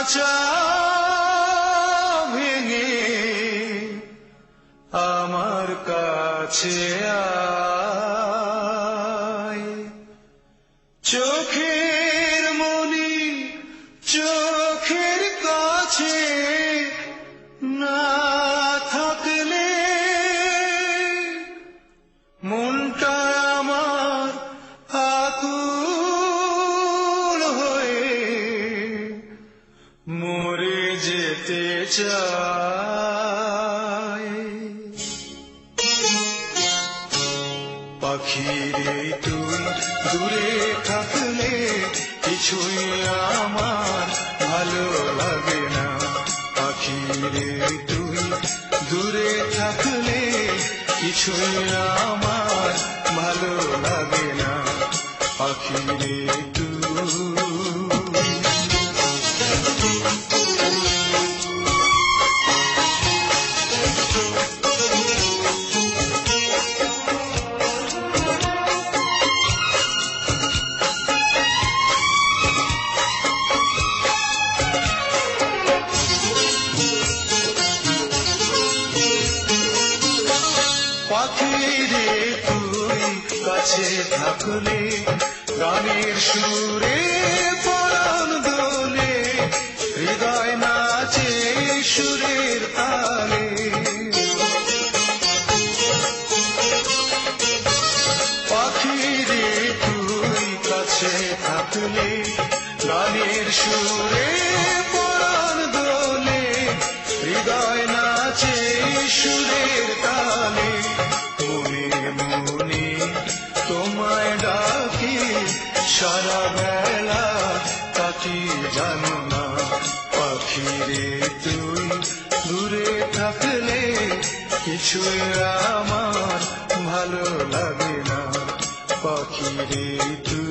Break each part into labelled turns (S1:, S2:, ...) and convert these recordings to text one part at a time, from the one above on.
S1: খাঁচা ভেঙে আমার কাছে আয়, চোখের মনি চোখের কাছে না থাকলে মনটা আমার আকুল হয়ে মরে যেতে চায়। পাখিরে তুই দূরে থাকলে কিছুই আমার ভালো লাগে না, পাখিরে তুই দূরে থাকলে কিছুই আমার ভালো লাগে না, পাখিরে তুই। পাখিরে তুই কাছে থাকলে গানের সুরে পরাণ দোলে, হৃদয় নাচে সুরের তালে। পাখিরে তুই কাছে থাকলে গানের সুরে পরাণ দোলে, হৃদয় নাচে সুরের তালে। মনে মনে তোমায় ডাকি সারা বেলা কাটি জানো না, পাখিরে তুই দূরে থাকলে কিছুই আমার ভালো লাগে না, পাখিরে তুই।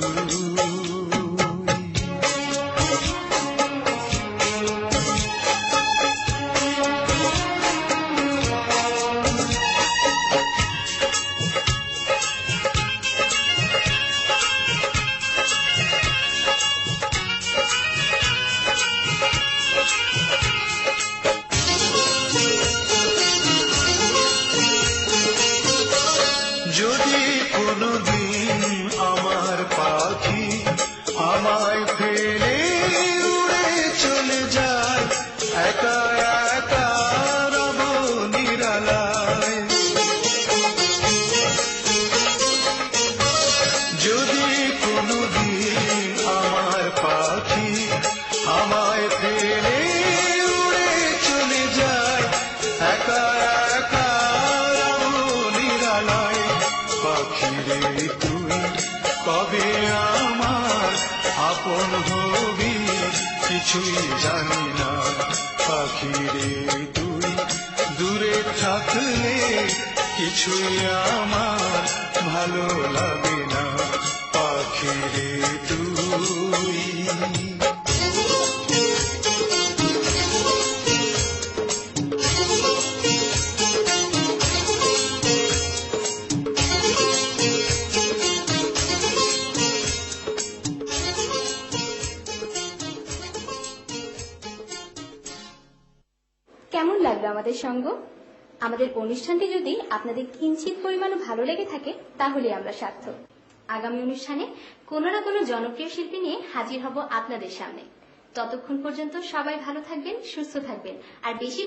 S1: যদি কোনদিন আমার পাখি আমায় ফেলে উড়ে চলে যায়, একা একা রব নিরালায়। যদি কোনদিন আমার পাখি আমায় ফেলে উড়ে চলে যায়, একা একা রব নিরালায়, পাখিরে তুই কবে আমার আপন হবি কিছুই জানি না, পাখিরে তুই দূরে থাকলে কিছুই আমার ভালো লাগে না, পাখিরে তুই।
S2: কেমন লাগলো আমাদের সঙ্গ? আমাদের অনুষ্ঠানটি যদি আপনাদের কিঞ্চিত পরিমাণে ভালো লেগে থাকে তাহলে আমরা সার্থক। আগামী অনুষ্ঠানে কোনো না কোনো জনপ্রিয় শিল্পী নিয়ে হাজির হব আপনাদের সামনে। ততক্ষণ পর্যন্ত সবাই ভালো থাকবেন, সুস্থ থাকবেন, আর বেশি